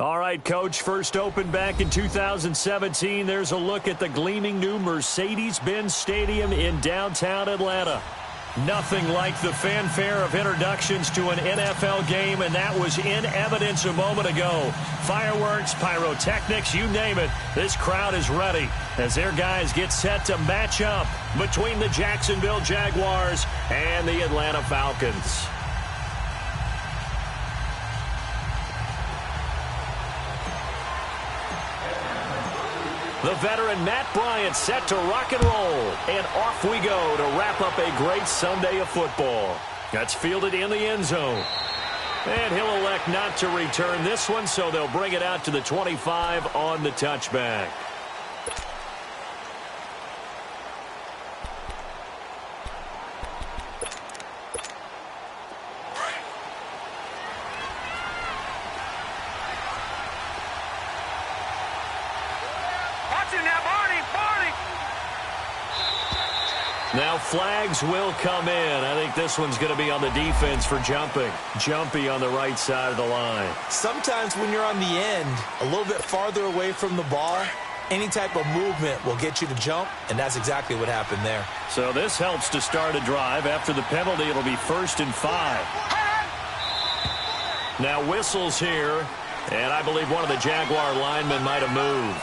All right, Coach, first opened back in 2017. There's a look at the gleaming new Mercedes-Benz Stadium in downtown Atlanta. Nothing like the fanfare of introductions to an NFL game, and that was in evidence a moment ago. Fireworks, pyrotechnics, you name it. This crowd is ready as their guys get set to match up between the Jacksonville Jaguars and the Atlanta Falcons. The veteran Matt Bryant set to rock and roll. And off we go to wrap up a great Sunday of football. That's fielded in the end zone. And he'll elect not to return this one, so they'll bring it out to the 25 on the touchback. Now flags will come in. I think this one's going to be on the defense for jumping. Jumpy on the right side of the line. Sometimes when you're on the end, a little bit farther away from the ball, any type of movement will get you to jump, and that's exactly what happened there. So this helps to start a drive. After the penalty, it'll be 1st and 5. Now whistles here, and I believe one of the Jaguar linemen might have moved.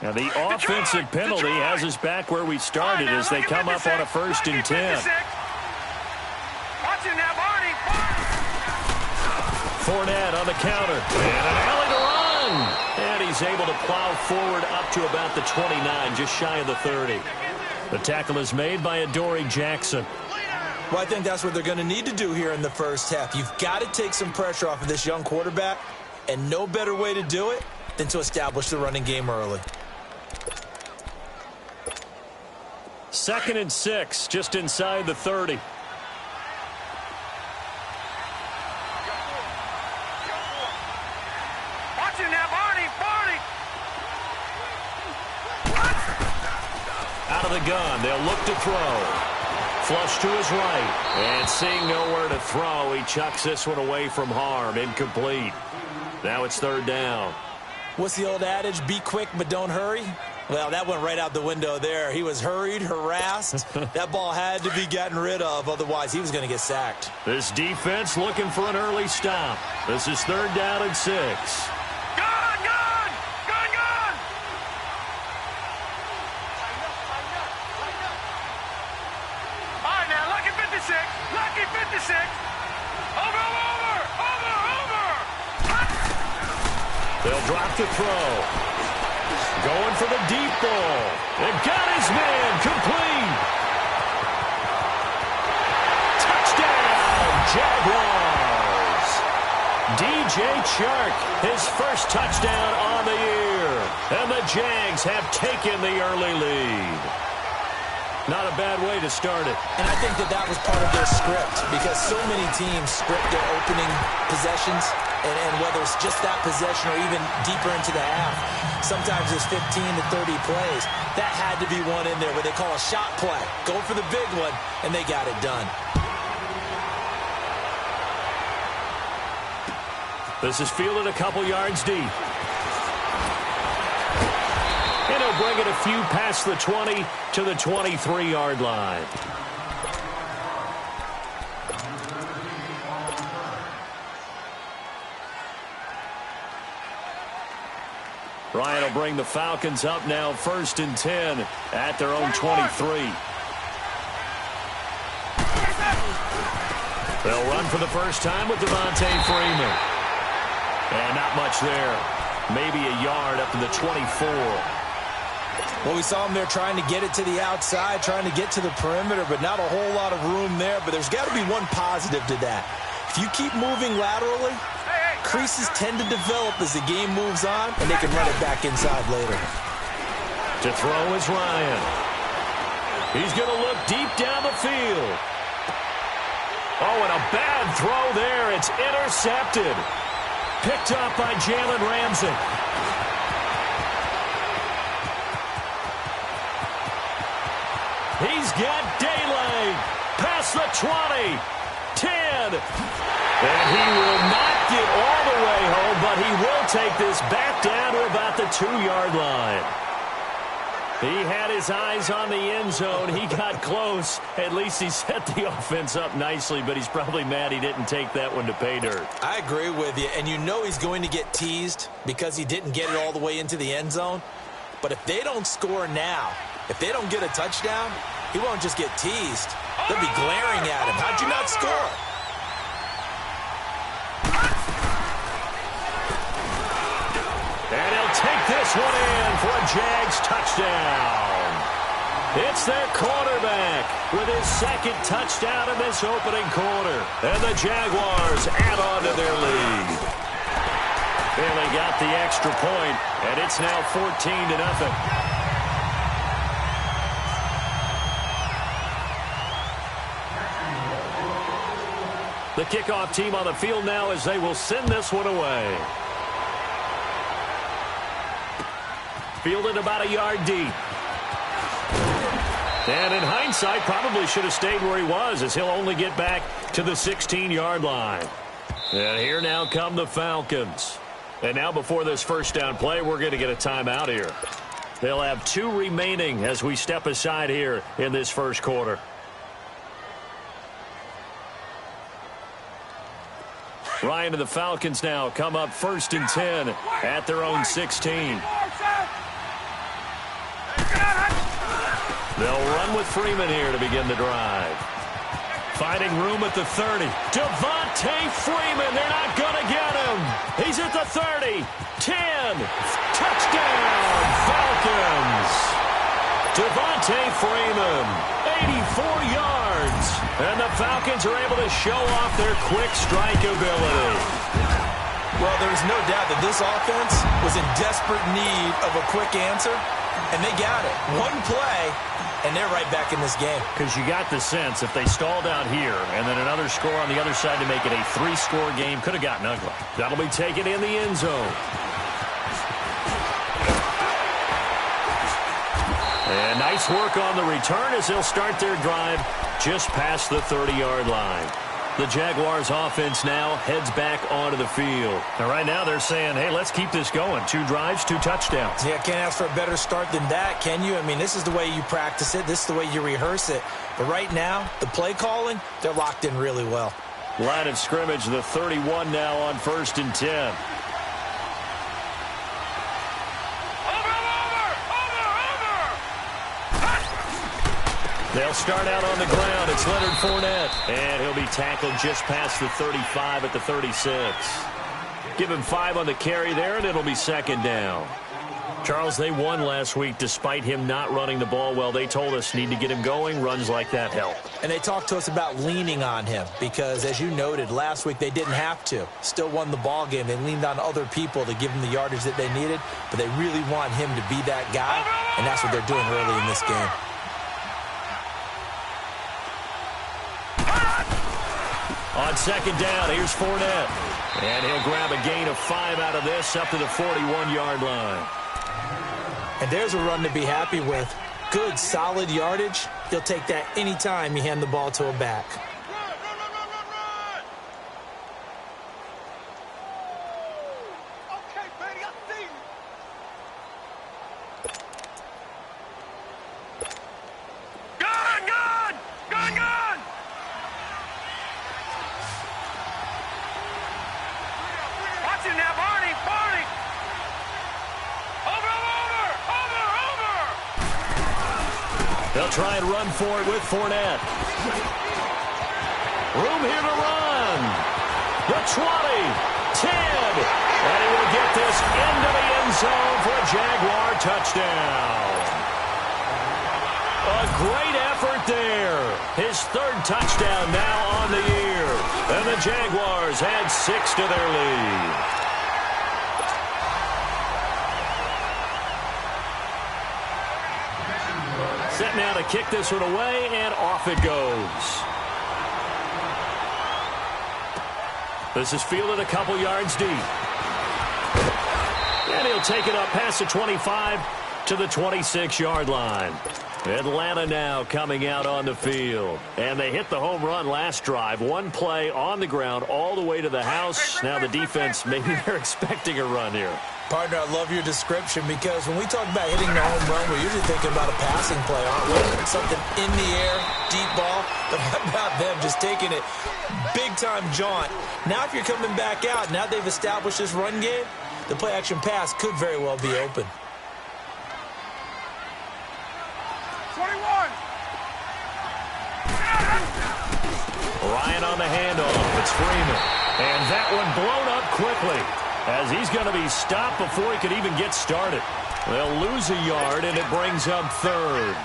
Now the offensive penalty has us back where we started as they come up on a 1st and 10. Fournette on the counter. And an alley to run. And he's able to plow forward up to about the 29, just shy of the 30. The tackle is made by Adoree Jackson. Well, I think that's what they're going to need to do here in the first half. You've got to take some pressure off of this young quarterback, and no better way to do it than to establish the running game early. 2nd and 6, just inside the 30. Out of the gun, they'll look to throw. Flush to his right. And seeing nowhere to throw, he chucks this one away from harm. Incomplete. Now it's 3rd down. What's the old adage? Be quick, but don't hurry. Well, that went right out the window there. He was hurried, harassed. That ball had to be gotten rid of, otherwise he was going to get sacked. This defense looking for an early stop. This is 3rd down and 6. Lucky 56. Over. They'll drop to throw. Going for the deep ball. And got his man complete. Touchdown, Jaguars. DJ Chark, his first touchdown on the year. And the Jags have taken the early lead. Not a bad way to start it. And I think that was part of their script, because so many teams script their opening possessions, and whether it's just that possession or even deeper into the half, sometimes there's 15 to 30 plays. That had to be one in there where they call a shot play. Go for the big one, and they got it done. This is fielded a couple yards deep. And he'll bring it a few past the 20 to the 23-yard line. Ryan will bring the Falcons up now 1st and 10 at their own 23. They'll run for the first time with Devontae Freeman. And not much there. Maybe a yard up to the 24. Well, we saw him there trying to get it to the outside, trying to get to the perimeter, but not a whole lot of room there. But there's got to be one positive to that. If you keep moving laterally, creases tend to develop as the game moves on, and they can run it back inside later. To throw is Ryan. He's going to look deep down the field. Oh, and a bad throw there. It's intercepted. Picked up by Jalen Ramsey. He's got daylight. Past the 20. 10. And he will not get all the way home, but he will take this back down to about the 2-yard line. He had his eyes on the end zone. He got close. At least he set the offense up nicely, but he's probably mad he didn't take that one to pay dirt. I agree with you, and you know he's going to get teased because he didn't get it all the way into the end zone. But if they don't score now, if they don't get a touchdown, he won't just get teased. They'll be glaring at him. How'd you not score? And he'll take this one in for a Jags touchdown. It's their quarterback with his second touchdown in this opening quarter. And the Jaguars add on to their lead. And they got the extra point, and it's now 14-0. The kickoff team on the field now as they will send this one away. Fielded about a yard deep. And in hindsight, probably should have stayed where he was, as he'll only get back to the 16-yard line. And here now come the Falcons. And now before this first down play, we're going to get a timeout here. They'll have 2 remaining as we step aside here in this first quarter. Ryan and the Falcons now come up 1st and 10 at their own 16. They'll run with Freeman here to begin the drive. Finding room at the 30. Devontae Freeman, they're not going to get him. He's at the 30. 10. Touchdown, Falcons. Devontae Freeman, 84 yards. And the Falcons are able to show off their quick strike ability. Well, there's no doubt that this offense was in desperate need of a quick answer, and they got it. One play, and they're right back in this game. Because you got the sense if they stalled out here and then another score on the other side to make it a 3-score game, could have gotten ugly. That'll be taken in the end zone. And nice work on the return as they'll start their drive just past the 30-yard line. The Jaguars offense now heads back onto the field. And right now they're saying, hey, let's keep this going. 2 drives, 2 touchdowns. Yeah, can't ask for a better start than that, can you? I mean, this is the way you practice it. This is the way you rehearse it. But right now, the play calling, they're locked in really well. Line of scrimmage, the 31 now on 1st and 10. They'll start out on the ground. It's Leonard Fournette. And he'll be tackled just past the 35 at the 36. Give him 5 on the carry there, and it'll be 2nd down. Charles, they won last week despite him not running the ball well. They told us need to get him going. Runs like that help. And they talked to us about leaning on him because, as you noted, last week they didn't have to. Still won the ball game. They leaned on other people to give him the yardage that they needed, but they really want him to be that guy, and that's what they're doing early in this game. On 2nd down, here's Fournette. And he'll grab a gain of 5 out of this up to the 41-yard line. And there's a run to be happy with. Good, solid yardage. He'll take that anytime you hand the ball to a back. Okay, Betty, I see you. Gun! Gun! Gun! Gun! Watch him now, Barney! Barney! Over! They'll try and run for it with Fournette. Room here to run. The 20, 10, and he will get this into the end zone for a Jaguar touchdown. A great effort there. His 3rd touchdown now on the year. And the Jaguars add 6 to their lead. Set now to kick this one away, and off it goes. This is fielded a couple yards deep. And he'll take it up past the 25 to the 26-yard line. Atlanta now coming out on the field. And they hit the home run last drive. One play on the ground all the way to the house. Now the defense, maybe they're expecting a run here. Partner, I love your description because when we talk about hitting the home run, we're usually thinking about a passing play, aren't we? Something in the air, deep ball. But how about them just taking it big-time jaunt? Now if you're coming back out, now they've established this run game, the play-action pass could very well be open. 21. Ryan on the handoff. It's Freeman. And that one blown up quickly as he's going to be stopped before he could even get started. They'll lose a yard, and it brings up third.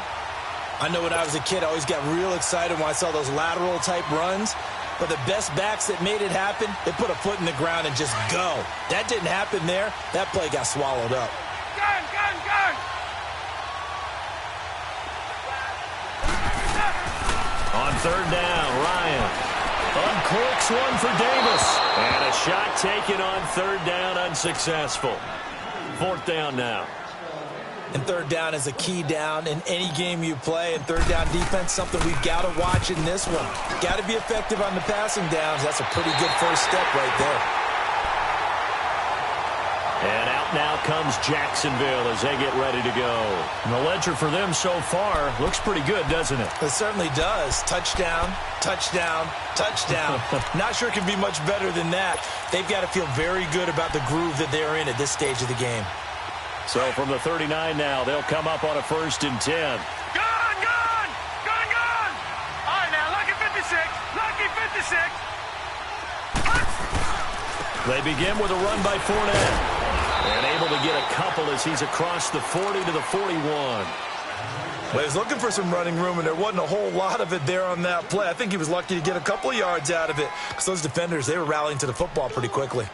I know when I was a kid, I always got real excited when I saw those lateral-type runs. But the best backs that made it happen, they put a foot in the ground and just go. That didn't happen there. That play got swallowed up. Gun, gun, gun. On third down, Ryan uncorks one for Davis. And a shot taken on third down, unsuccessful. Fourth down now. And third down is a key down in any game you play. And third down defense, something we've got to watch in this one. Got to be effective on the passing downs. That's a pretty good first step right there. And out now comes Jacksonville as they get ready to go. And the ledger for them so far looks pretty good, doesn't it? It certainly does. Touchdown, touchdown, touchdown. Not sure it can be much better than that. They've got to feel very good about the groove that they're in at this stage of the game. So from the 39 now, they'll come up on a 1st and 10. Gun, gun. Gun, gun. All right, now, lucky 56. Lucky 56. They begin with a run by Fournette. And able to get a couple as he's across the 40 to the 41. Well, he was looking for some running room, and there wasn't a whole lot of it there on that play. I think he was lucky to get a couple of yards out of it because those defenders, they were rallying to the football pretty quickly.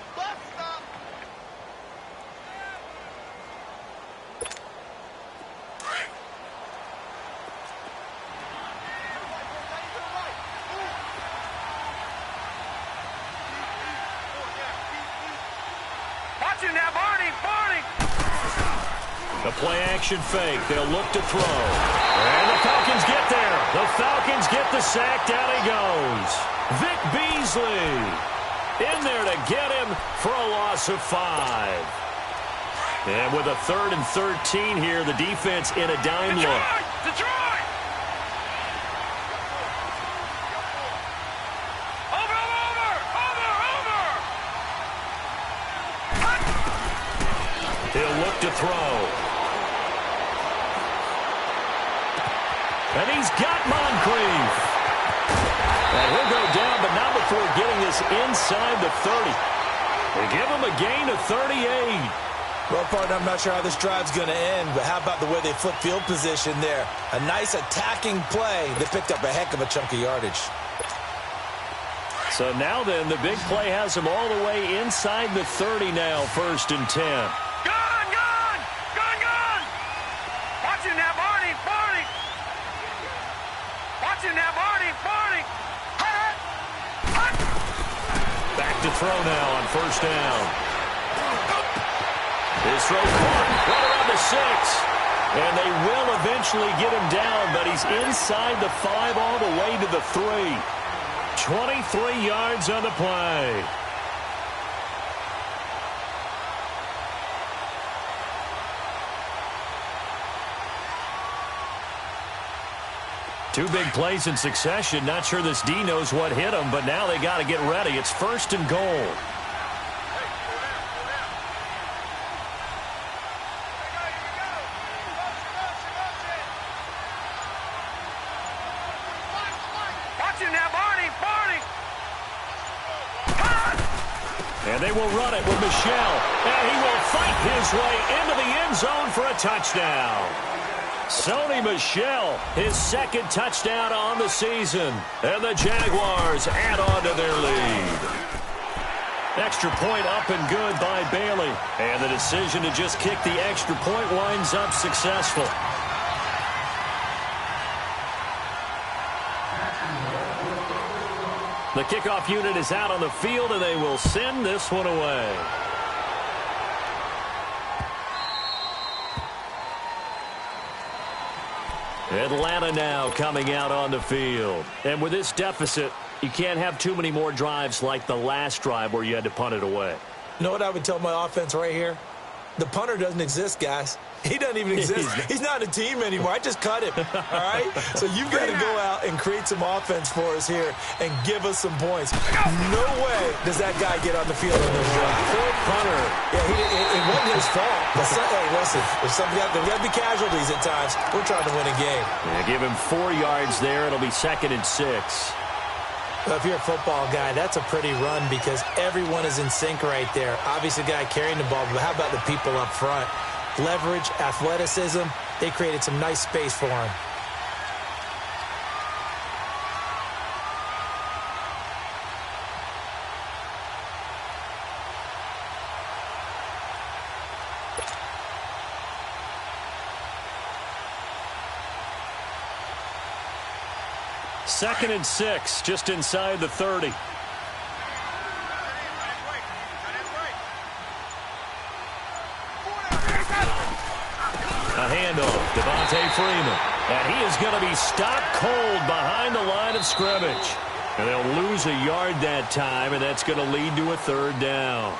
The play-action fake. They'll look to throw. And the Falcons get there. The Falcons get the sack. Down he goes. Vic Beasley in there to get him for a loss of 5. And with a 3rd and 13 here, the defense in a dime look. Detroit! He'll look to throw. And he's got Moncrief. And he'll go down, but not before getting this inside the 30. They give him a gain of 38. Well, partner, I'm not sure how this drive's going to end, but how about the way they flip field position there? A nice attacking play. They picked up a heck of a chunk of yardage. So now then, the big play has him all the way inside the 30 now, 1st and 10. Gun, gun! Gun, gun! Watch him now, Barney! Barney! Watch him now, Barney! Barney! Back to throw now on 1st down. His throw caught right around the 6. And they will eventually get him down, but he's inside the 5 all the way to the 3. 23 yards on the play. Two big plays in succession. Not sure this D knows what hit him, but now they got to get ready. It's 1st and goal. And they will run it with Michel. And he will fight his way into the end zone for a touchdown. Sony Michel, his 2nd touchdown on the season. And the Jaguars add on to their lead. Extra point up and good by Bailey. And the decision to just kick the extra point winds up successful. The kickoff unit is out on the field, and they will send this one away. Atlanta now coming out on the field. And with this deficit, you can't have too many more drives like the last drive where you had to punt it away. You know what I would tell my offense right here? The punter doesn't exist, guys. He doesn't even exist. He's not a team anymore. I just cut him, all right? So you've got to go out and create some offense for us here and give us some points. No way does that guy get on the field on this drive. Poor punter. Yeah, it wasn't his fault. But hey, listen, there's got to be casualties at times. We're trying to win a game. Yeah, give him 4 yards there. It'll be 2nd and 6. Well, if you're a football guy, that's a pretty run because everyone is in sync right there. Obviously, the guy carrying the ball, but how about the people up front? Leverage, athleticism, they created some nice space for him. Second and 6, just inside the 30. A handoff, Devontae Freeman. And he is going to be stopped cold behind the line of scrimmage. And they'll lose a yard that time, and that's going to lead to a 3rd down.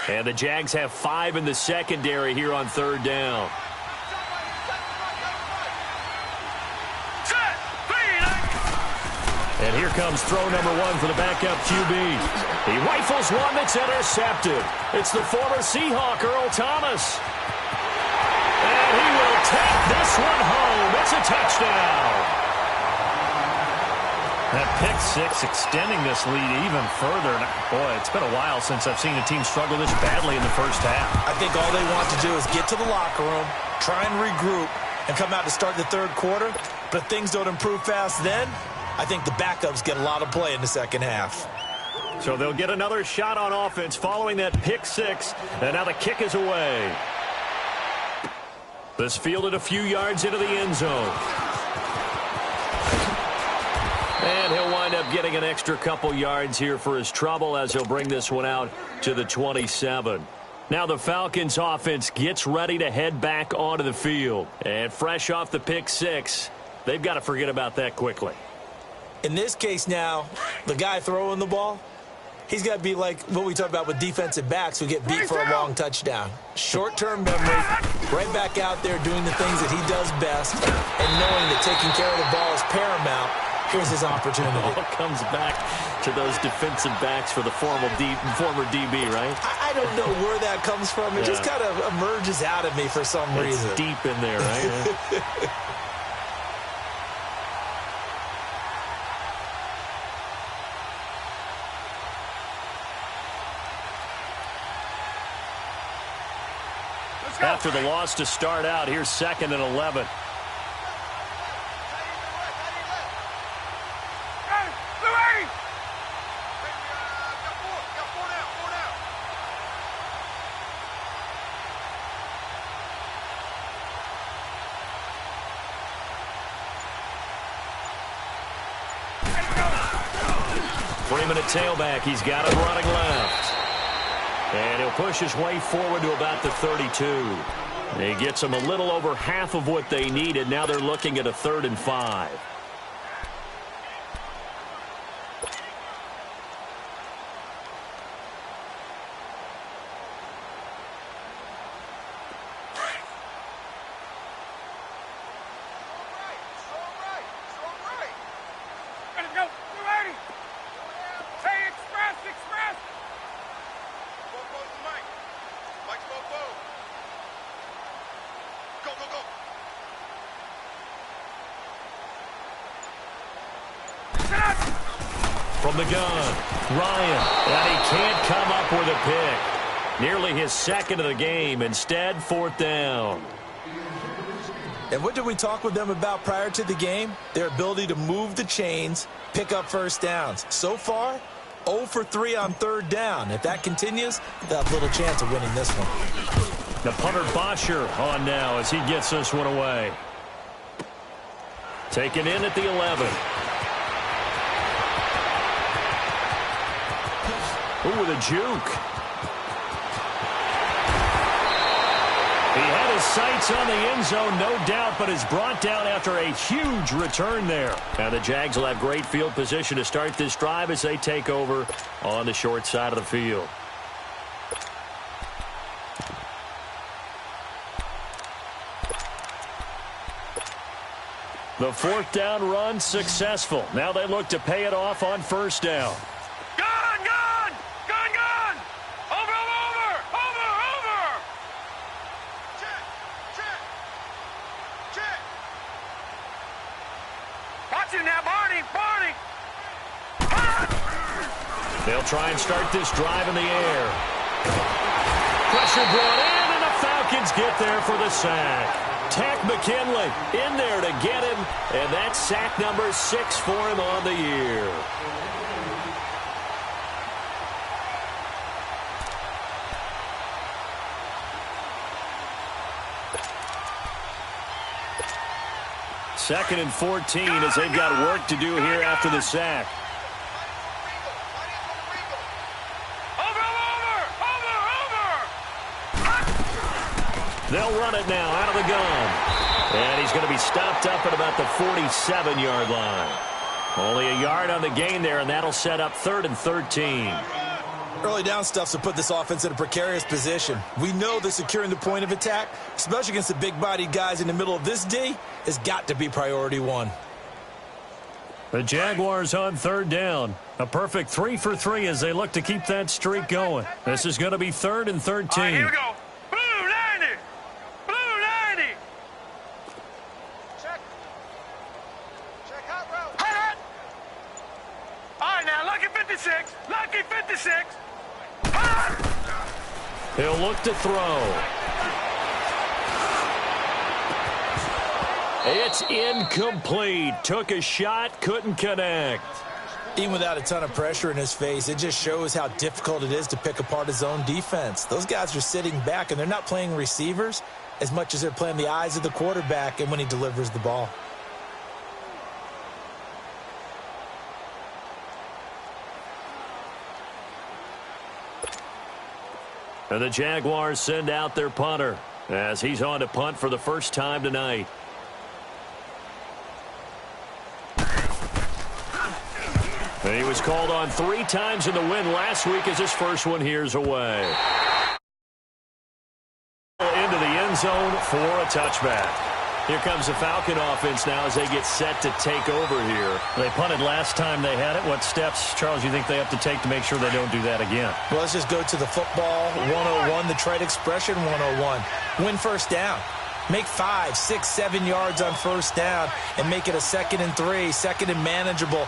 And the Jags have 5 in the secondary here on 3rd down. And here comes throw number 1 for the backup QB. He rifles one that's intercepted. It's the former Seahawk, Earl Thomas. And he will take this one home. It's a touchdown. That pick 6 extending this lead even further. Boy, it's been a while since I've seen a team struggle this badly in the first half. I think all they want to do is get to the locker room, try and regroup, and come out to start the 3rd quarter. But if things don't improve fast then, I think the backups get a lot of play in the 2nd half. So they'll get another shot on offense following that pick 6. And now the kick is away. This fielded a few yards into the end zone. And he'll wind up getting an extra couple yards here for his trouble as he'll bring this one out to the 27. Now the Falcons offense gets ready to head back onto the field. And fresh off the pick 6, they've got to forget about that quickly. In this case now, the guy throwing the ball, he's got to be like what we talked about with defensive backs who get beat for a long touchdown. Short-term memory, right back out there doing the things that he does best, and knowing that taking care of the ball is paramount. Here's his opportunity. It all comes back to those defensive backs for the former DB, right? I don't know where that comes from. It just kind of emerges out of me for some reason. It's deep in there, right? After the loss to start out, here's 2nd and 11. 3-minute tailback. He's got him running left. And he'll push his way forward to about the 32. He gets them a little over half of what they needed. Now they're looking at a 3rd and 5. From the gun, Ryan, and he can't come up with a pick. Nearly his 2nd of the game. Instead, 4th down. And what did we talk with them about prior to the game? Their ability to move the chains, pick up first downs. So far, 0 for 3 on third down. If that continues, they'll have little chance of winning this one. The punter Bosher on now as he gets this one away. Taken in at the 11. Ooh, with a juke. He had his sights on the end zone, no doubt, but is brought down after a huge return there. And the Jags will have great field position to start this drive as they take over on the short side of the field. The fourth down run successful. Now they look to pay it off on first down. They'll try and start this drive in the air. Pressure brought in, and the Falcons get there for the sack. Tack McKinley in there to get him, and that's sack number 6 for him on the year. Second and 14 as they've got work to do here after the sack. They'll run it now out of the gun. And he's going to be stopped up at about the 47-yard line. Only a yard on the gain there, and that'll set up 3rd and 13. Early down stuffs will put this offense in a precarious position. We know that securing the point of attack, especially against the big-bodied guys in the middle of this D, has got to be priority 1. The Jaguars on third down. A perfect 3 for 3 as they look to keep that streak going. This is going to be 3rd and 13. All right, here we go. Blue 90. Blue 90. Check. Check hot route. Hot. All right, now, lucky 56. Lucky 56. Hot. He'll look to throw. It's incomplete. Took a shot, couldn't connect. Even without a ton of pressure in his face, it just shows how difficult it is to pick apart his own defense. Those guys are sitting back, and they're not playing receivers as much as they're playing the eyes of the quarterback and when he delivers the ball. And the Jaguars send out their punter as he's on to punt for the first time tonight. And he was called on 3 times in the win last week as his first one here's away. Into the end zone for a touchback. Here comes the Falcon offense now as they get set to take over here. They punted last time they had it. What steps, Charles, you think they have to take to make sure they don't do that again? Well, let's just go to the football 101, the trade expression 101. Win first down. Make 5, 6, 7 yards on first down and make it a 2nd and 3, 2nd and manageable.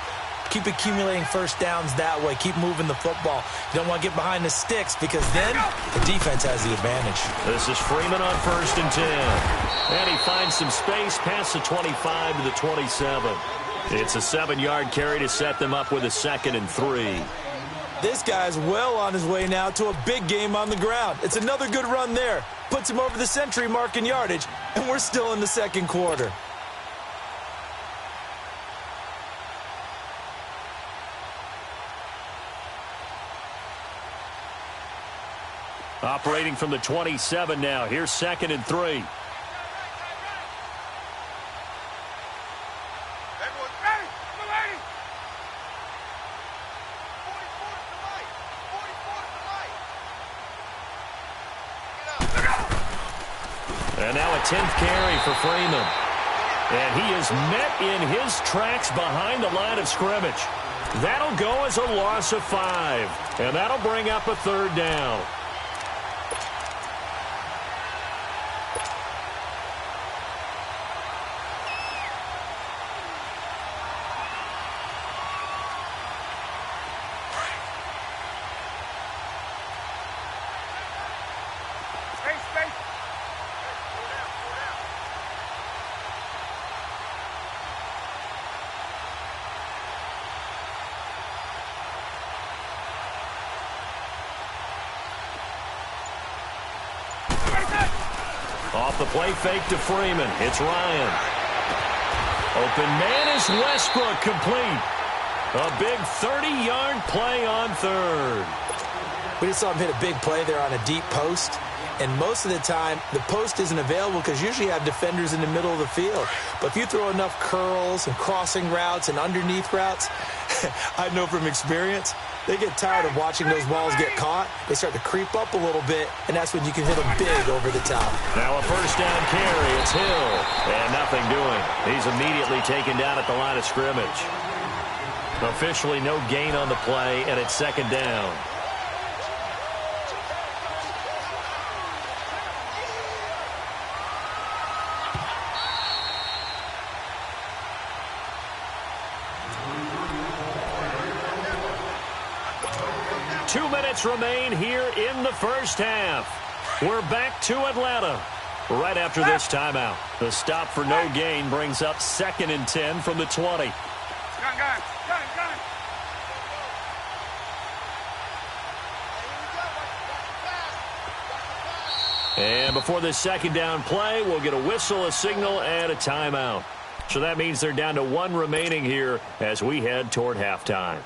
Keep accumulating first downs that way. Keep moving the football. You don't want to get behind the sticks because then the defense has the advantage. This is Freeman on 1st and 10. And he finds some space past the 25 to the 27. It's a 7-yard carry to set them up with a 2nd and 3. This guy's well on his way now to a big game on the ground. It's another good run there. Puts him over the century mark in yardage, and we're still in the second quarter. Operating from the 27 now. Here's 2nd and 3. And now a 10th carry for Freeman. And he is met in his tracks behind the line of scrimmage. That'll go as a loss of 5. And that'll bring up a 3rd down. Off the play fake to Freeman. It's Ryan. Open man is Westbrook, complete. A big 30-yard play on third. We just saw him hit a big play there on a deep post. And most of the time, the post isn't available because usually you have defenders in the middle of the field. But if you throw enough curls and crossing routes and underneath routes, I know from experience, they get tired of watching those balls get caught. They start to creep up a little bit, and that's when you can hit them big over the top. Now a first down carry. It's Hill. And nothing doing. He's immediately taken down at the line of scrimmage. Officially no gain on the play, and it's second down. Remain here in the first half. We're back to Atlanta right after this timeout. The stop for no gain brings up 2nd and 10 from the 20. Gun. And before this second down play, we'll get a whistle, a signal, and a timeout. So that means they're down to 1 remaining here as we head toward halftime.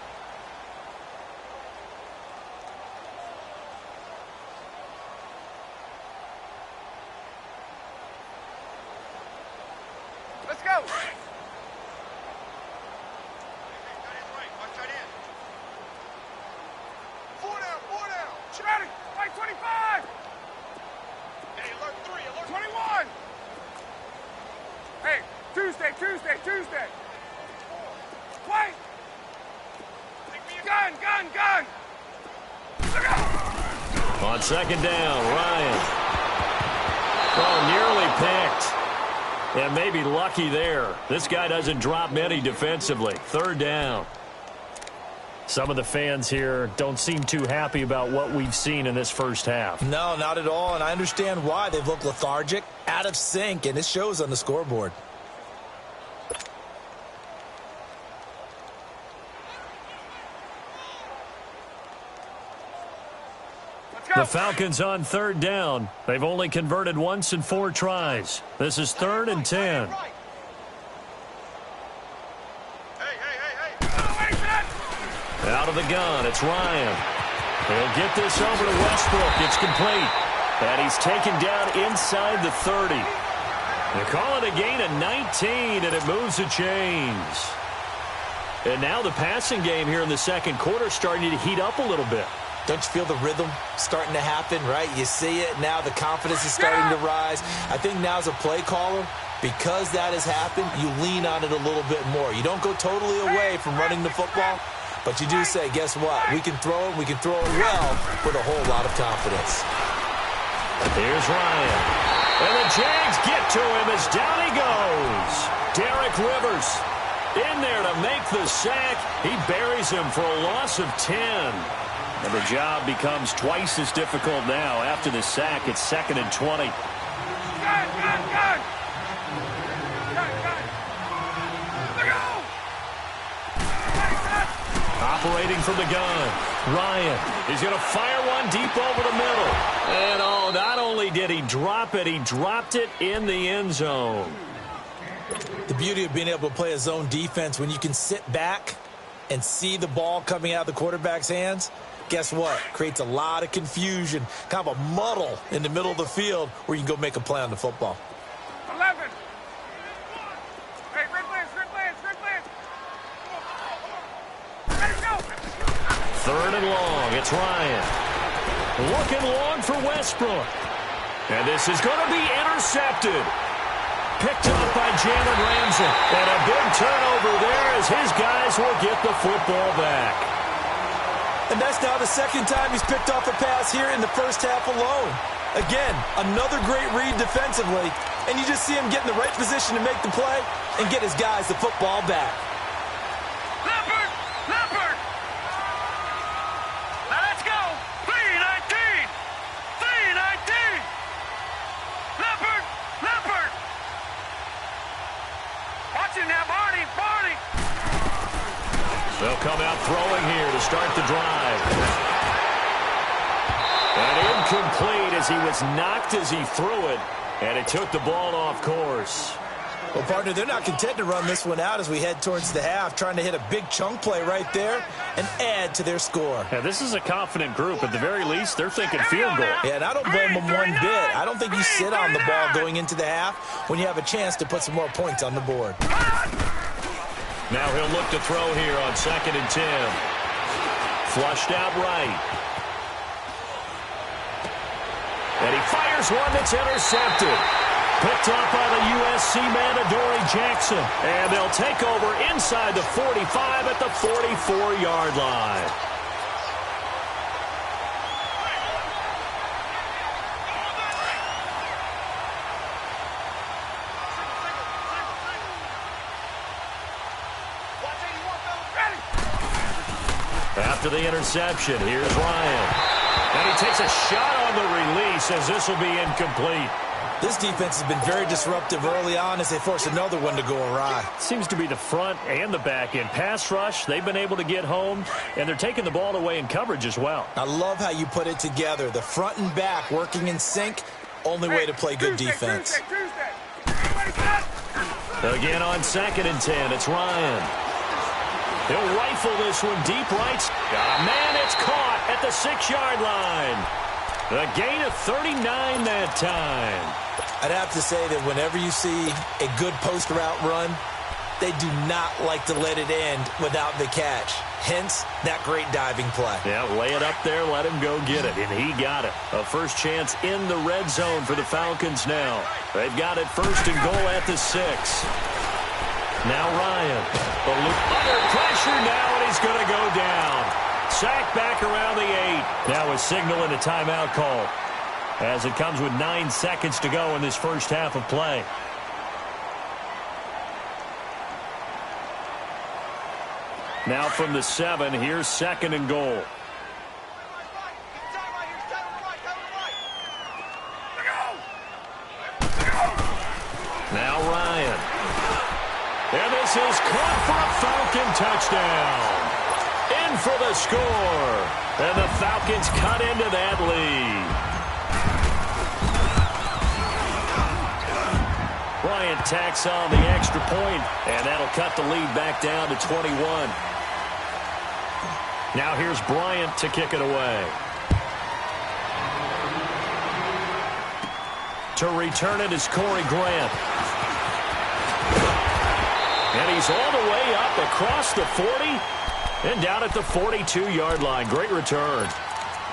Tuesday. Wait. Gun. On second down, Ryan. Oh, nearly picked. And maybe lucky there. This guy doesn't drop many defensively. Third down. Some of the fans here don't seem too happy about what we've seen in this first half. No, not at all, and I understand why. They've looked lethargic, out of sync, and it shows on the scoreboard. The Falcons on third down. They've only converted once in 4 tries. This is 3rd and 10. Out of the gun, it's Ryan. He'll get this over to Westbrook. It's complete. And he's taken down inside the 30. They call it a gain of 19, and it moves the chains. And now the passing game here in the second quarter starting to heat up a little bit. Don't you feel the rhythm starting to happen, right? You see it now. The confidence is starting to rise. I think now as a play caller, because that has happened, you lean on it a little bit more. You don't go totally away from running the football, but you do say, guess what? We can throw it. We can throw it well with a whole lot of confidence. Here's Ryan. And the Jags get to him as down he goes. Derek Rivers in there to make the sack. He buries him for a loss of 10. And the job becomes twice as difficult now. After the sack, it's 2nd and 20. Gun. Operating from the gun, Ryan. He's going to fire one deep over the middle. And oh, not only did he drop it, he dropped it in the end zone. The beauty of being able to play a zone defense when you can sit back and see the ball coming out of the quarterback's hands, guess what? Creates a lot of confusion, kind of a muddle in the middle of the field where you can go make a play on the football. 11. Hey, Red Lance. Let's go. 3rd and long. It's Ryan. Looking long for Westbrook. And this is going to be intercepted. Picked up by Jalen Ramsey. And a big turnover there as his guys will get the football back. And that's now the 2nd time he's picked off a pass here in the first half alone. Again, another great read defensively, and you just see him get in the right position to make the play and get his guys the football back. Leopard! Now let's go! 3-19! Leopard! Watch it now, Barney! They'll come out throwing here to start the drive. And incomplete as he was knocked as he threw it. And it took the ball off course. Well, partner, they're not content to run this one out as we head towards the half, trying to hit a big chunk play right there and add to their score. Yeah, this is a confident group. At the very least, they're thinking field goal. Yeah, and I don't blame them one bit. I don't think you sit on the ball going into the half when you have a chance to put some more points on the board. Now he'll look to throw here on 2nd and 10. Flushed out right. And he fires one that's intercepted. Picked up by the USC man, Adoree Jackson. And they'll take over inside the 45 at the 44-yard line. After the interception, here's Ryan. And he takes a shot on the release as this will be incomplete. This defense has been very disruptive early on as they force another one to go awry. Seems to be the front and the back end. Pass rush, they've been able to get home, and they're taking the ball away in coverage as well. I love how you put it together. The front and back working in sync, only way to play good defense. Again on 2nd and 10, it's Ryan. He'll rifle this one deep right. Man, it's caught at the 6-yard line. A gain of 39 that time. I'd have to say that whenever you see a good post route run, they do not like to let it end without the catch. Hence, that great diving play. Yeah, lay it up there, let him go get it, and he got it. A first chance in the red zone for the Falcons now. They've got it 1st and goal at the 6. Now Ryan. Under pressure now, and he's going to go down. Sacked back around the 8. Now a signal and a timeout call as it comes with 9 seconds to go in this first half of play. Now from the 7, here's 2nd and goal. Now Ryan. And this is caught for a Falcon touchdown. In for the score. And the Falcons cut into that lead. Bryant tacks on the extra point, and that'll cut the lead back down to 21. Now here's Bryant to kick it away. To return it is Corey Grant. And he's all the way up across the 40 and down at the 42-yard line. Great return.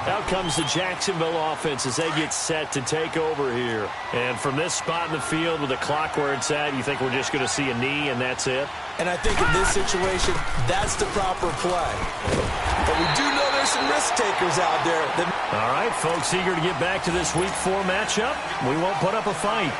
Out comes the Jacksonville offense as they get set to take over here. And from this spot in the field with the clock where it's at, you think we're just going to see a knee and that's it? And I think in this situation, that's the proper play. But we do know there's some risk takers out there. All right, folks, eager to get back to this Week 4 matchup. We won't put up a fight.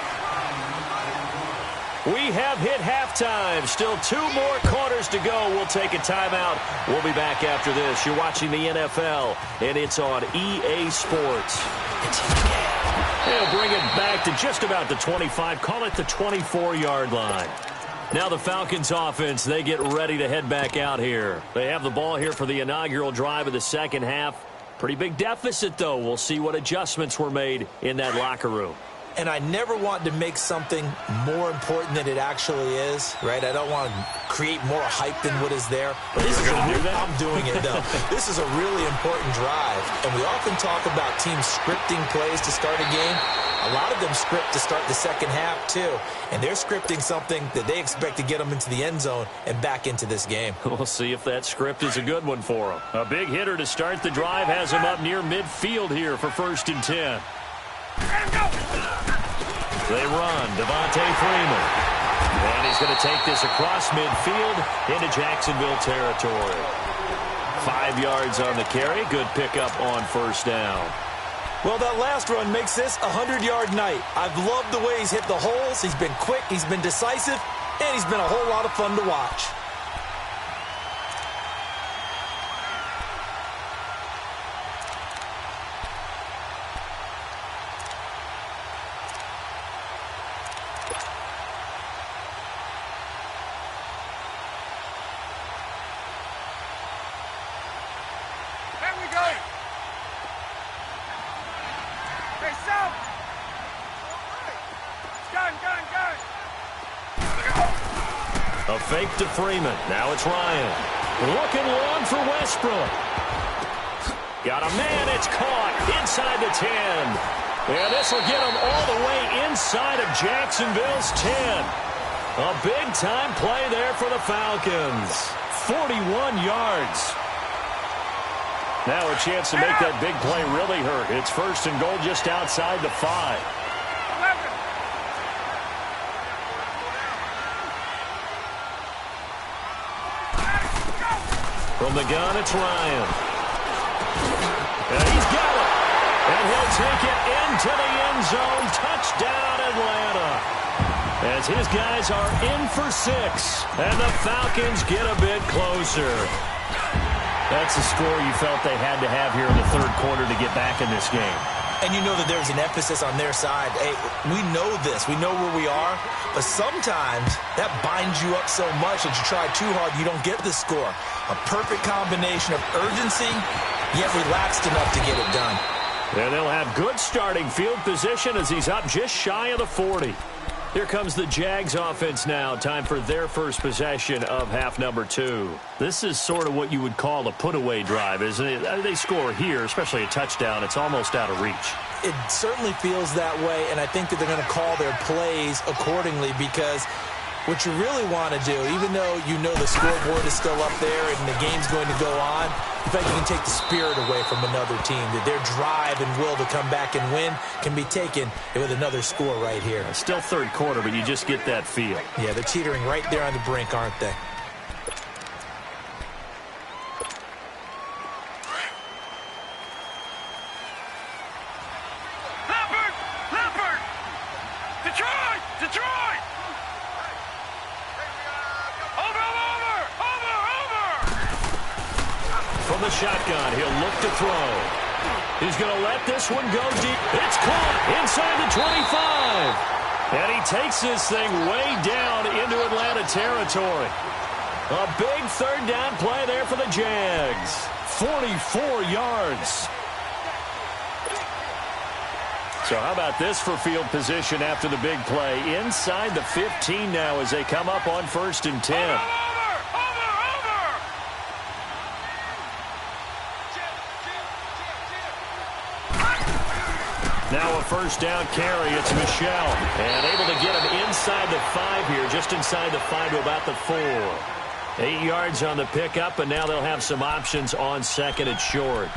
We have hit halftime. Still 2 more quarters to go. We'll take a timeout. We'll be back after this. You're watching the NFL, and it's on EA Sports. They'll bring it back to just about the 25. Call it the 24-yard line. Now the Falcons offense, they get ready to head back out here. They have the ball here for the inaugural drive of the second half. Pretty big deficit, though. We'll see what adjustments were made in that locker room. And I never want to make something more important than it actually is, right? I don't want to create more hype than what is there. But this is I'm doing it, though. This is a really important drive. And we often talk about teams scripting plays to start a game. A lot of them script to start the second half, too. And they're scripting something that they expect to get them into the end zone and back into this game. We'll see if that script is a good one for them. A big hitter to start the drive has him up near midfield here for 1st and 10. They run, Devontae Freeman. And he's going to take this across midfield into Jacksonville territory. 5 yards on the carry. Good pickup on 1st down. Well, that last run makes this a 100-yard night. I've loved the way he's hit the holes. He's been quick, he's been decisive, and he's been a whole lot of fun to watch. A fake to Freeman. Now it's Ryan. Looking long for Westbrook. Got a man. It's caught inside the 10. And this will get him all the way inside of Jacksonville's 10. A big-time play there for the Falcons. 41 yards. Now a chance to make that big play really hurt. It's first and goal just outside the 5. From the gun, it's Ryan. And he's got it. And he'll take it into the end zone. Touchdown, Atlanta. As his guys are in for 6. And the Falcons get a bit closer. That's the score you felt they had to have here in the third quarter to get back in this game. And you know that there's an emphasis on their side. Hey, we know this. We know where we are. But sometimes that binds you up so much that you try too hard, you don't get the score. A perfect combination of urgency, yet relaxed enough to get it done. And they'll have good starting field position as he's up just shy of the 40. Here comes the Jags offense now. Time for their first possession of half number 2. This is sort of what you would call a put-away drive, isn't it? They score here, especially a touchdown. It's almost out of reach. It certainly feels that way, and I think that they're going to call their plays accordingly because what you really want to do, even though you know the scoreboard is still up there and the game's going to go on, in fact, you can take the spirit away from another team. That their drive and will to come back and win can be taken with another score right here. It's still third quarter, but you just get that feel. Yeah, they're teetering right there on the brink, aren't they? Leopard! Detroit! Detroit! From the shotgun, he'll look to throw. He's going to let this one go deep. It's caught inside the 25. And he takes this thing way down into Atlanta territory. A big third down play there for the Jags. 44 yards. So how about this for field position after the big play? Inside the 15 now as they come up on 1st and 10. Now a first down carry. It's Michelle. And able to get him inside the 5 here, just inside the 5 to about the 4. 8 yards on the pickup, and now they'll have some options on second and short.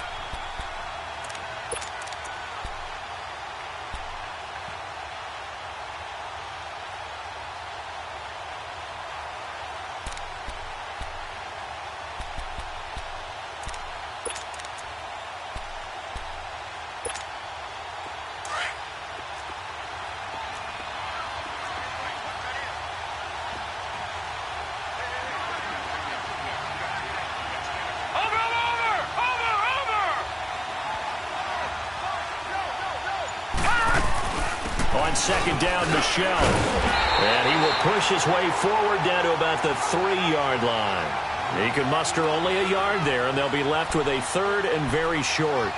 On second down, Michelle. And he will push his way forward down to about the 3-yard line. He can muster only a yard there, and they'll be left with a 3rd and very short.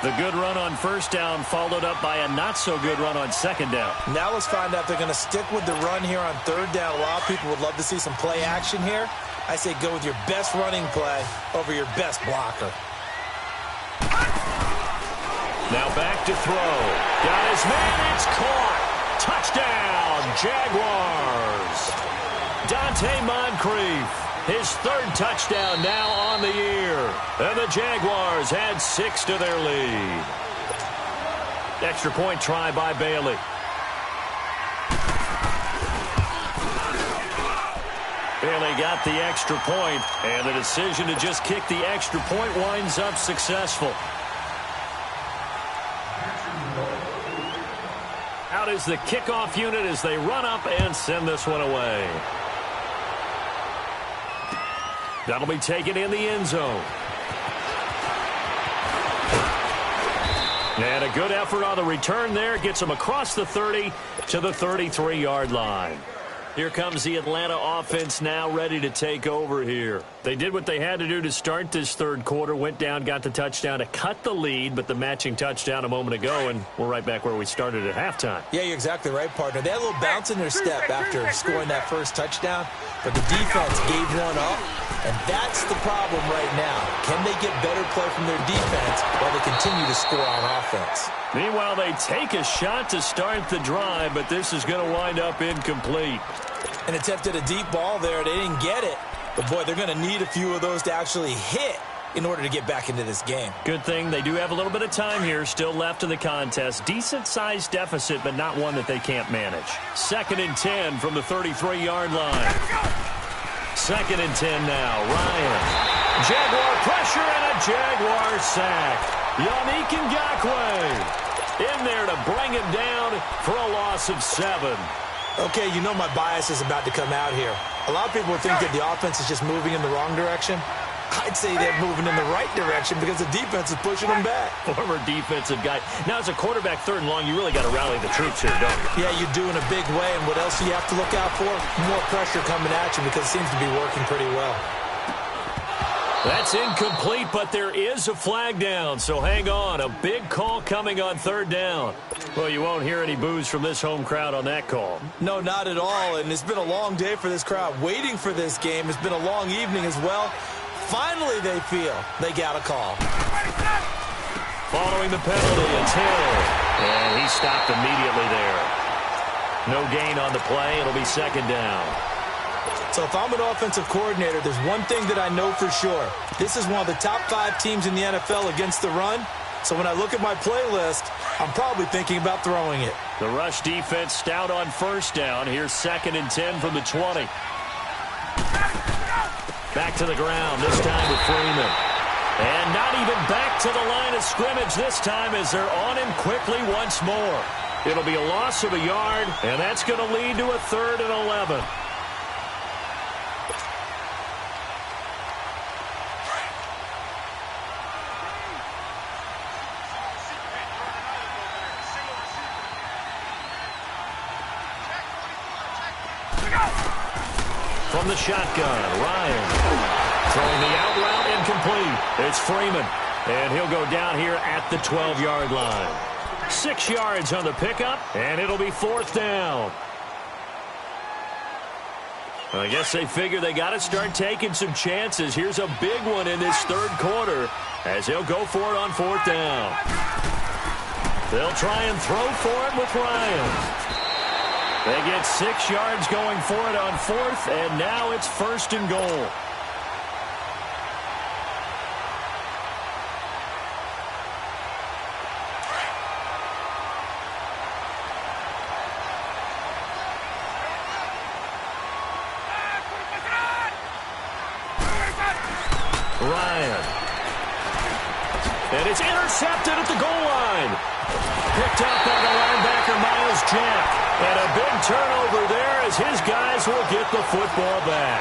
The good run on first down followed up by a not-so-good run on second down. Now let's find out if they're going to stick with the run here on third down. A lot of people would love to see some play action here. I say go with your best running play over your best blocker. Now back to throw. Got his man. It's caught. Touchdown, Jaguars. Dante Moncrief. His 3rd touchdown now on the year. And the Jaguars add 6 to their lead. Extra point try by Bailey. Bailey got the extra point, and the decision to just kick the extra point winds up successful. Out is the kickoff unit as they run up and send this one away. That'll be taken in the end zone. And a good effort on the return there. Gets him across the 30 to the 33-yard line. Here comes the Atlanta offense now ready to take over here. They did what they had to do to start this third quarter, went down, got the touchdown to cut the lead, but the matching touchdown a moment ago, and we're right back where we started at halftime. Yeah, you're exactly right, partner. They had a little bounce in their step after scoring that first touchdown, but the defense gave one up, and that's the problem right now. Can they get better play from their defense while they continue to score on offense? Meanwhile, they take a shot to start the drive, but this is going to wind up incomplete. An attempt at a deep ball there. They didn't get it. But, boy, they're going to need a few of those to actually hit in order to get back into this game. Good thing they do have a little bit of time here still left in the contest. Decent-sized deficit, but not one that they can't manage. 2nd and 10 from the 33-yard line. 2nd and 10 now. Ryan. Jaguar pressure and a Jaguar sack. Yannick Ngakoue in there to bring him down for a loss of 7. Okay, you know my bias is about to come out here. A lot of people think that the offense is just moving in the wrong direction. I'd say they're moving in the right direction because the defense is pushing them back. Former defensive guy. Now, as a quarterback, 3rd and long, you really got to rally the troops here, don't you? Yeah, you do in a big way. And what else do you have to look out for? More pressure coming at you because it seems to be working pretty well. That's incomplete, but there is a flag down, so hang on. A big call coming on 3rd down. Well, you won't hear any boos from this home crowd on that call. No, not at all, and it's been a long day for this crowd. Waiting for this game. It's been a long evening as well. Finally, they feel they got a call. Following the penalty, it's Hill. And he stopped immediately there. No gain on the play. It'll be 2nd down. So if I'm an offensive coordinator, there's one thing that I know for sure. This is one of the top 5 teams in the NFL against the run. So when I look at my playlist, I'm probably thinking about throwing it. The rush defense stout on 1st down. Here's 2nd and 10 from the 20. Back to the ground, this time with Freeman. And not even back to the line of scrimmage this time as they're on him quickly once more. It'll be a loss of a yard, and that's going to lead to a 3rd and 11. From the shotgun, Ryan throwing the out route incomplete. It's Freeman, and he'll go down here at the 12-yard line. 6 yards on the pickup, and it'll be 4th down. I guess they figure they got to start taking some chances. Here's a big one in this 3rd quarter as he'll go for it on 4th down. They'll try and throw for it with Ryan. They get 6 yards going for it on 4th, and now it's 1st and goal. Ryan. And it's intercepted at the goal line. Picked up by the linebacker, Miles Jack. And a big turnover there as his guys will get the football back.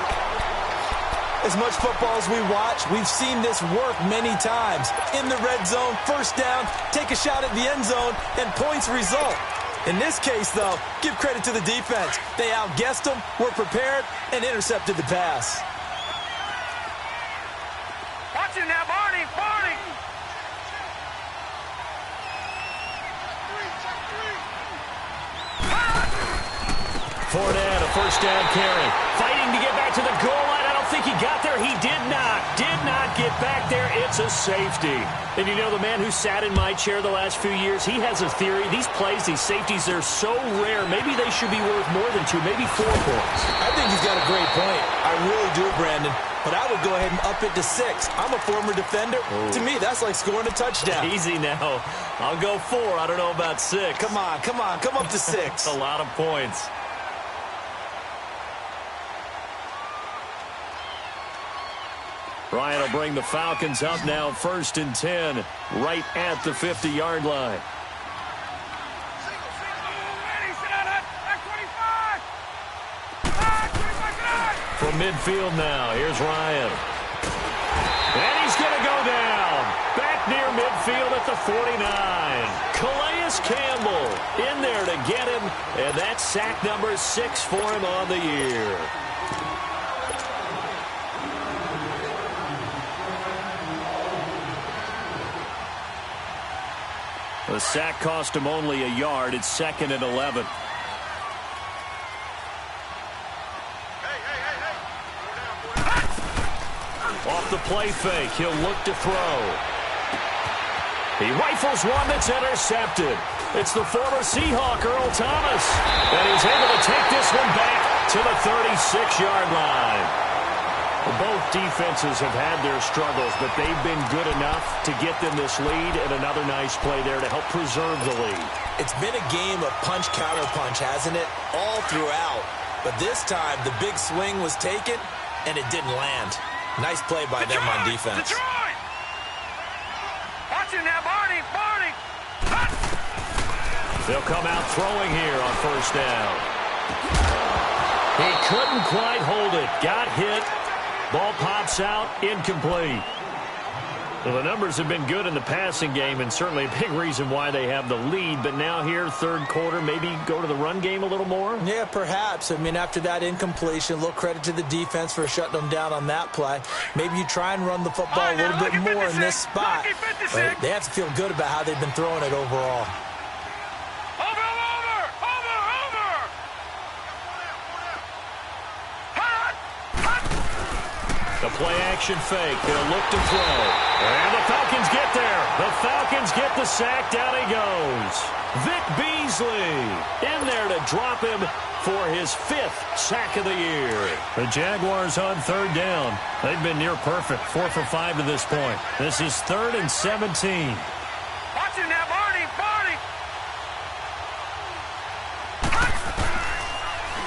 As much football as we watch, we've seen this work many times. In the red zone, 1st down, take a shot at the end zone, and points result. In this case, though, give credit to the defense. They outguessed them, were prepared, and intercepted the pass. Watch it now, Barney, Barney! Fournette, a 1st down carry. Fighting to get back to the goal line. I don't think he got there. He did not get back there. It's a safety. And you know, the man who sat in my chair the last few years, he has a theory. These plays, these safeties, they're so rare. Maybe they should be worth more than 2, maybe 4 points. I think he's got a great point. I really do, Brandon. But I would go ahead and up it to 6. I'm a former defender. Ooh. To me, that's like scoring a touchdown. Easy now. I'll go 4. I don't know about 6. Come on. Come up to 6. That's a lot of points. Ryan will bring the Falcons up now 1st and 10, right at the 50-yard line. From midfield now, here's Ryan. And he's going to go down. Back near midfield at the 49. Calais Campbell in there to get him, and that's sack number 6 for him on the year. The sack cost him only a yard. It's 2nd and 11. Off the play fake, he'll look to throw. He rifles one that's intercepted. It's the former Seahawk, Earl Thomas. And he's able to take this one back to the 36-yard line. Both defenses have had their struggles, but they've been good enough to get them this lead, and another nice play there to help preserve the lead. It's been a game of punch-counter-punch, hasn't it? All throughout. But this time, the big swing was taken, and it didn't land. Nice play by them on defense. Detroit! Watch him now, Barney! Barney! They'll come out throwing here on first down. He couldn't quite hold it. Got hit. Ball pops out. Incomplete. Well, the numbers have been good in the passing game, and certainly a big reason why they have the lead. But now here, third quarter, maybe go to the run game a little more? Yeah, perhaps. I mean, after that incompletion, a little credit to the defense for shutting them down on that play. Maybe you try and run the football a little bit more in this spot. But they have to feel good about how they've been throwing it overall. The play-action fake. They'll look to throw. And the Falcons get there. The Falcons get the sack. Down he goes. Vic Beasley in there to drop him for his 5th sack of the year. The Jaguars on third down. They've been near perfect. 4 for 5 to this point. This is 3rd and 17. Watch him now, Barney! Barney!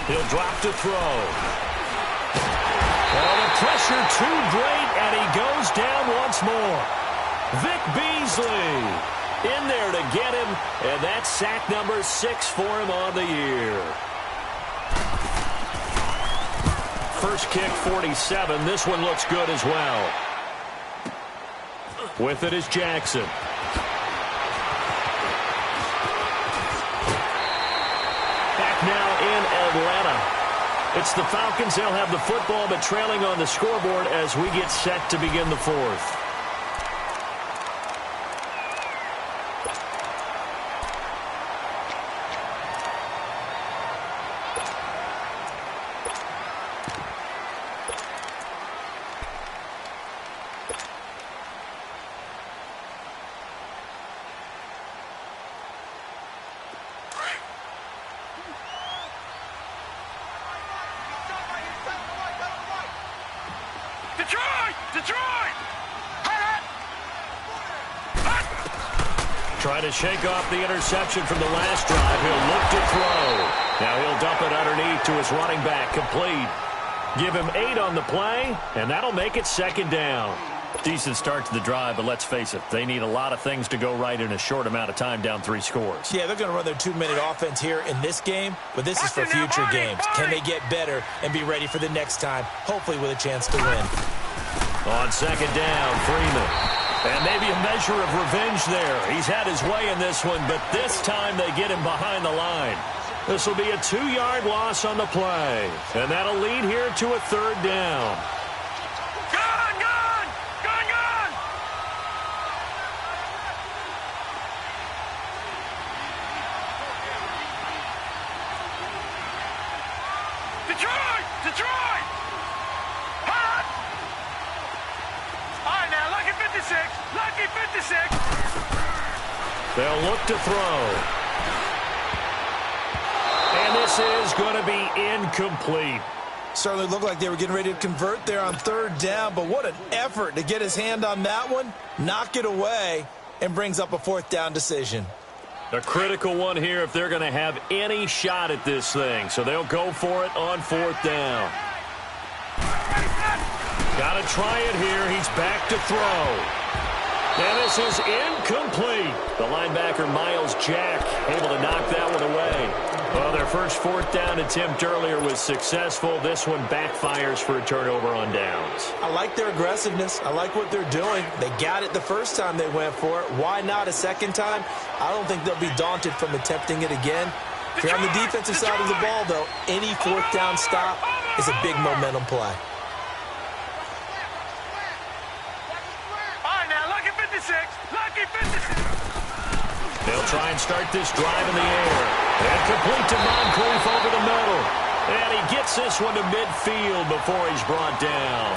He'll drop to throw. Oh, the pressure too great, and he goes down once more. Vic Beasley in there to get him, and that's sack number 6 for him on the year. First kick, 47. This one looks good as well. With it is Jackson. Back now in Atlanta. It's the Falcons. They'll have the football, but trailing on the scoreboard as we get set to begin the 4th. Try to shake off the interception from the last drive. He'll look to throw. Now he'll dump it underneath to his running back. Complete. Give him 8 on the play, and that'll make it 2nd down. Decent start to the drive, but let's face it, they need a lot of things to go right in a short amount of time, down 3 scores. Yeah, they're going to run their 2-minute offense here in this game, but this is for future games. Can they get better and be ready for the next time, hopefully with a chance to win? On 2nd down, Freeman. And maybe a measure of revenge there. He's had his way in this one, but this time they get him behind the line. This will be a 2-yard loss on the play. And that'll lead here to a 3rd down. Gun! Gun! Gun! Gun! Detroit! Detroit! Hot! All right, now, lucky 56. Lucky 56. They'll look to throw. And this is going to be incomplete. Certainly looked like they were getting ready to convert there on 3rd down, but what an effort to get his hand on that one, knock it away, and brings up a 4th down decision. A critical one here if they're going to have any shot at this thing. So they'll go for it on 4th down. Got to try it here. He's back to throw. And this is incomplete. The linebacker, Miles Jack, able to knock that one away. Well, their first fourth down attempt earlier was successful. This one backfires for a turnover on downs. I like their aggressiveness. I like what they're doing. They got it the first time they went for it. Why not a second time? I don't think they'll be daunted from attempting it again. If you're on the defensive side of the ball, though, any fourth down stop is a big momentum play. All right, now, lucky 56. Lucky 56. They'll try and start this drive in the air. And complete to Moncrief over the middle. And he gets this one to midfield before he's brought down.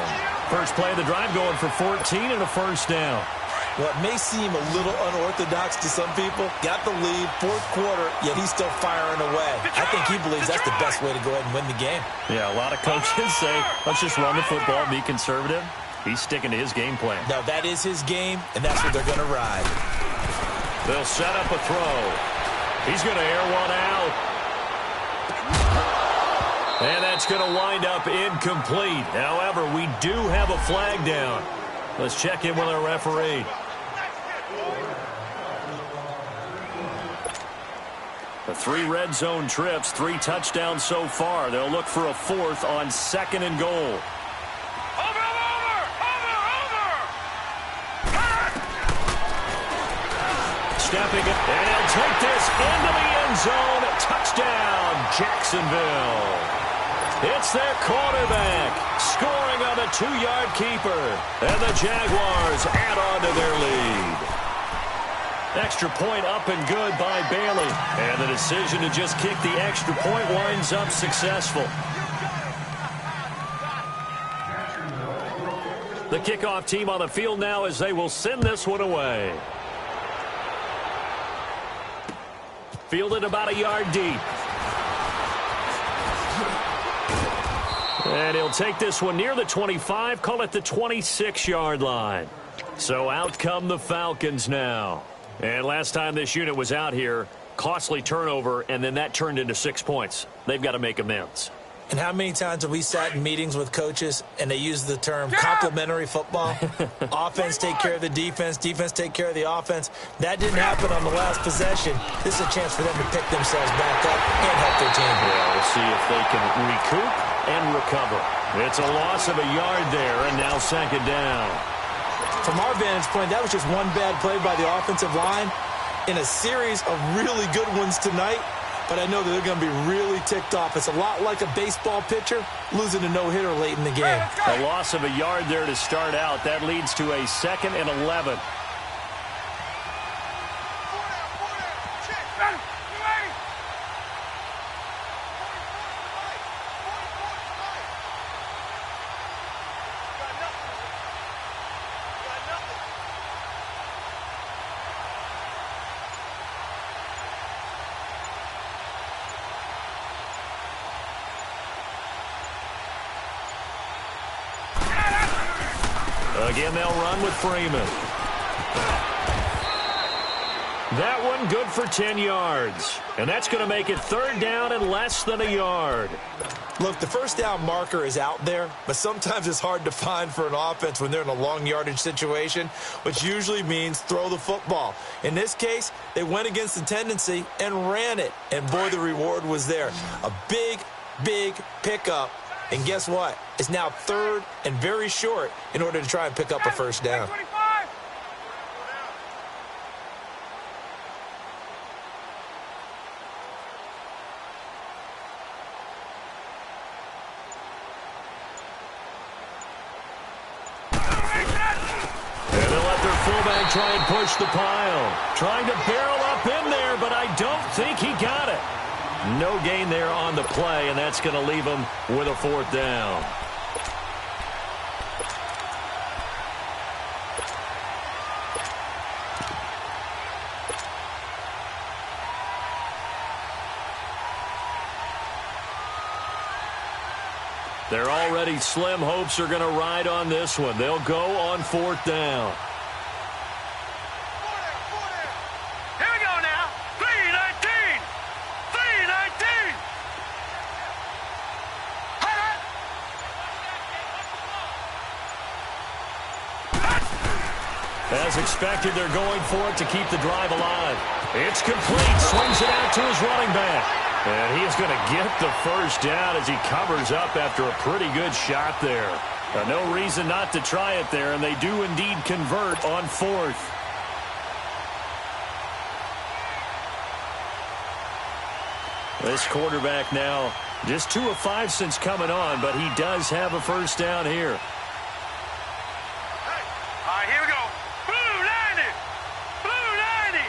First play of the drive going for 14 and a first down. What may seem a little unorthodox to some people, got the lead, fourth quarter, yet he's still firing away. I think he believes that's the best way to go ahead and win the game. Yeah, a lot of coaches say, let's just run the football, be conservative. He's sticking to his game plan. No, that is his game, and that's what they're going to ride. They'll set up a throw. He's going to air one out. And that's going to wind up incomplete. However, we do have a flag down. Let's check in with our referee. The 3 red zone trips, 3 touchdowns so far. They'll look for a 4th on 2nd and goal. Stepping it, and he'll take this into the end zone. Touchdown, Jacksonville. It's their quarterback scoring on the 2-yard keeper. And the Jaguars add on to their lead. Extra point up and good by Bailey. And the decision to just kick the extra point winds up successful. The kickoff team on the field now as they will send this one away. Fielded about a yard deep. And he'll take this one near the 25, call it the 26-yard line. So out come the Falcons now. And last time this unit was out here, costly turnover, and then that turned into 6 points. They've got to make amends. And how many times have we sat in meetings with coaches and they use the term complementary football? Offense take care of the defense, defense take care of the offense. That didn't happen on the last possession. This is a chance for them to pick themselves back up and help their team. Yeah, we'll see if they can recoup and recover. It's a loss of a yard there, and now 2nd down. From our vantage point, that was just one bad play by the offensive line in a series of really good ones tonight. But I know that they're going to be really ticked off. It's a lot like a baseball pitcher losing a no-hitter late in the game. A loss of a yard there to start out. That leads to a 2nd and 11. Again, they'll run with Freeman. That one good for 10 yards. And that's going to make it 3rd down and less than a yard. Look, the first down marker is out there, but sometimes it's hard to find for an offense when they're in a long yardage situation, which usually means throw the football. In this case, they went against the tendency and ran it. And boy, the reward was there. A big, big pickup. And guess what? It's now 3rd and very short in order to try and pick up a first down. And they'll let their fullback try and push the pile. Trying to barrel up in there, but I don't think he got it. No gain there on the play, and that's going to leave him with a 4th down. Their already slim hopes are going to ride on this one. They'll go on 4th down. Here we go now. 3-19. 3-19. As expected, they're going for it to keep the drive alive. It's complete. Swings it out to his running back. And he's going to get the first down as he covers up after a pretty good shot there. No reason not to try it there, and they do indeed convert on fourth. This quarterback now just 2 of 5 since coming on, but he does have a first down here. All right, here we go. Blue 90. Blue 90.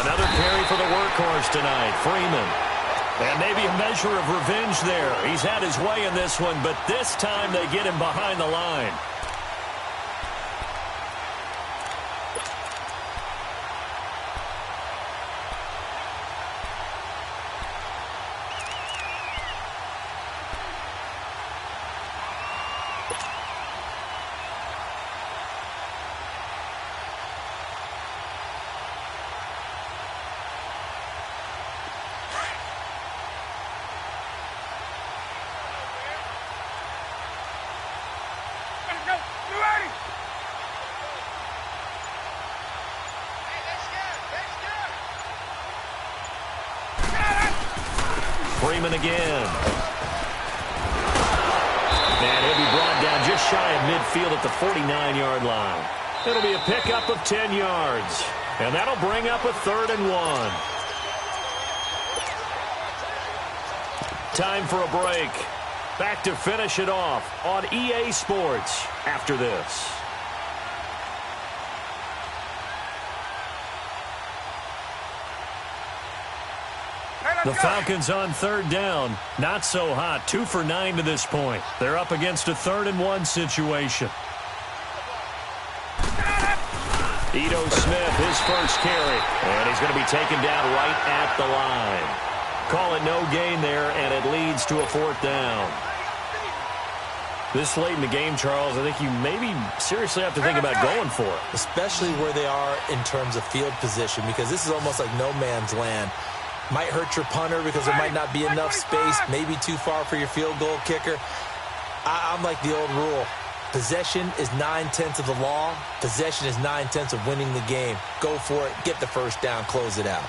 Another carry for the workhorse tonight, Freeman. And maybe a measure of revenge there. He's had his way in this one, but this time they get him behind the line. Freeman again. And he'll be brought down just shy of midfield at the 49-yard line. It'll be a pickup of 10 yards. And that'll bring up a 3rd and 1. Time for a break. Back to finish it off on EA Sports after this. The Falcons on 3rd down. Not so hot. 2 for 9 to this point. They're up against a 3rd and 1 situation. Ito Smith, his first carry. And he's going to be taken down right at the line. Call it no gain there, and it leads to a 4th down. This late in the game, Charles, I think you maybe seriously have to think about going for it. Especially where they are in terms of field position, because this is almost like no man's land. Might hurt your punter because there might not be enough space, maybe too far for your field goal kicker. I'm like the old rule. Possession is 9/10 of the law. Possession is 9/10 of winning the game. Go for it. Get the first down. Close it out.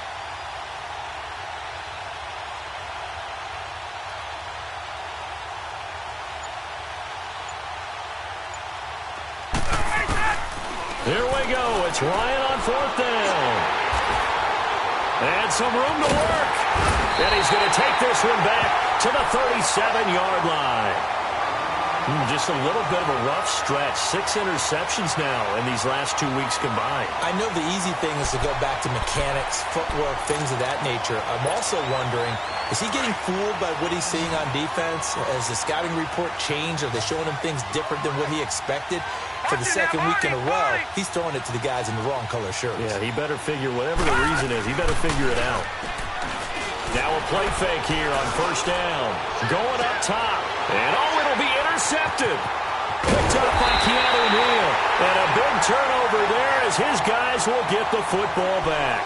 Here we go. It's Ryan on 4th down. And some room to work. And he's going to take this one back to the 37-yard line. Just a little bit of a rough stretch. 6 interceptions now in these last 2 weeks combined. I know the easy thing is to go back to mechanics, footwork, things of that nature. I'm also wondering, is he getting fooled by what he's seeing on defense? Has the scouting report changed? Are they showing him things different than what he expected? For the second week in a row, he's throwing it to the guys in the wrong color shirts. Yeah, he better figure, whatever the reason is, he better figure it out. Now a play fake here on 1st down. Going up top. And it'll be intercepted. Picked up by Keanu Neal. And a big turnover there as his guys will get the football back.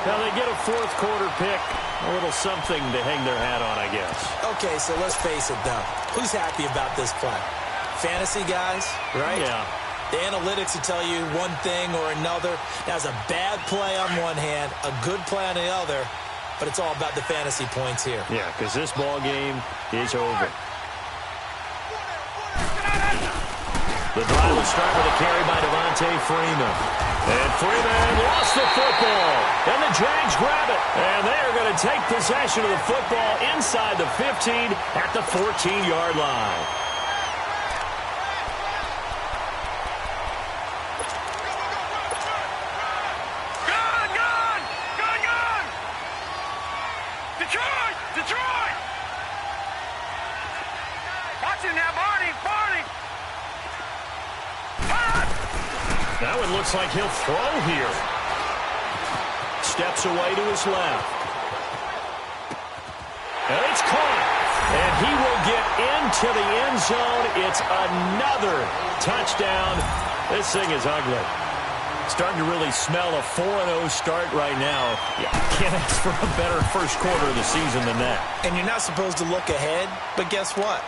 Now they get a 4th quarter pick. A little something to hang their hat on, I guess. Okay, so let's face it, though. Who's happy about this play? Fantasy guys, right? Yeah. The analytics will tell you one thing or another. That's a bad play on one hand, a good play on the other, but it's all about the fantasy points here. Yeah, because this ball game is over. The drive will start with a carry by Devontae Freeman. And Freeman lost the football. And the Jags grab it. And they are going to take possession of the football inside the 15 at the 14-yard line. Detroit! Watch him now, Barney! Now it looks like he'll throw here. Steps away to his left. And it's caught. And he will get into the end zone. It's another touchdown. This thing is ugly. Starting to really smell a 4-0 start right now. Yeah, can't ask for a better first quarter of the season than that. And you're not supposed to look ahead, but guess what?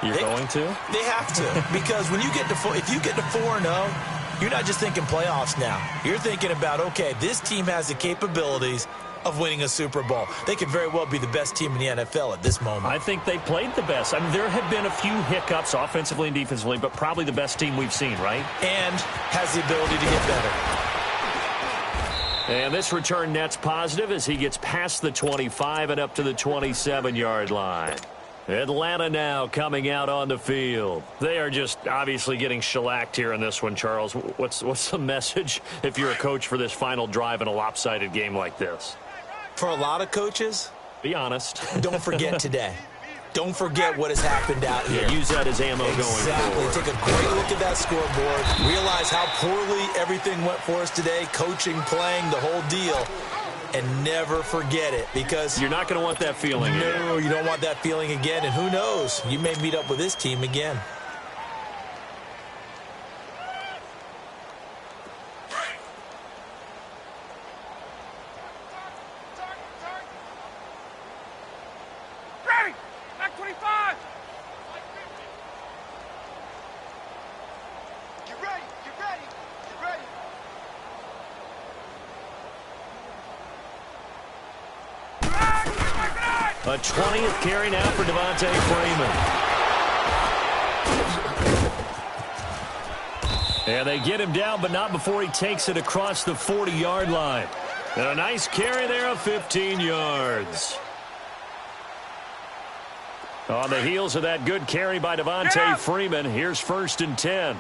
You're going to? They have to. Because when you get to if you get to 4-0, you're not just thinking playoffs now. You're thinking about, okay, this team has the capabilities of winning a Super Bowl. They could very well be the best team in the NFL at this moment. I think they played the best. I mean, there have been a few hiccups offensively and defensively, but probably the best team we've seen, right? And has the ability to get better. And this return net's positive as he gets past the 25 and up to the 27-yard line. Atlanta now coming out on the field. They are just obviously getting shellacked here in this one, Charles. What's the message if you're a coach for this final drive in a lopsided game like this? For a lot of coaches, be honest. Don't forget today. Don't forget what has happened out here. Yeah, use that as ammo going forward. Take a great look at that scoreboard. Realize how poorly everything went for us today. Coaching, playing, the whole deal. And never forget it, because you're not going to want that feeling again. No, you don't want that feeling again. And who knows? You may meet up with this team again. Ready! Back 25! Get ready! Get ready! Get ready! A 20th carry now for Devontae Freeman. And they get him down, but not before he takes it across the 40-yard line. And a nice carry there of 15 yards. On the heels of that good carry by Devontae Freeman, here's 1st and 10.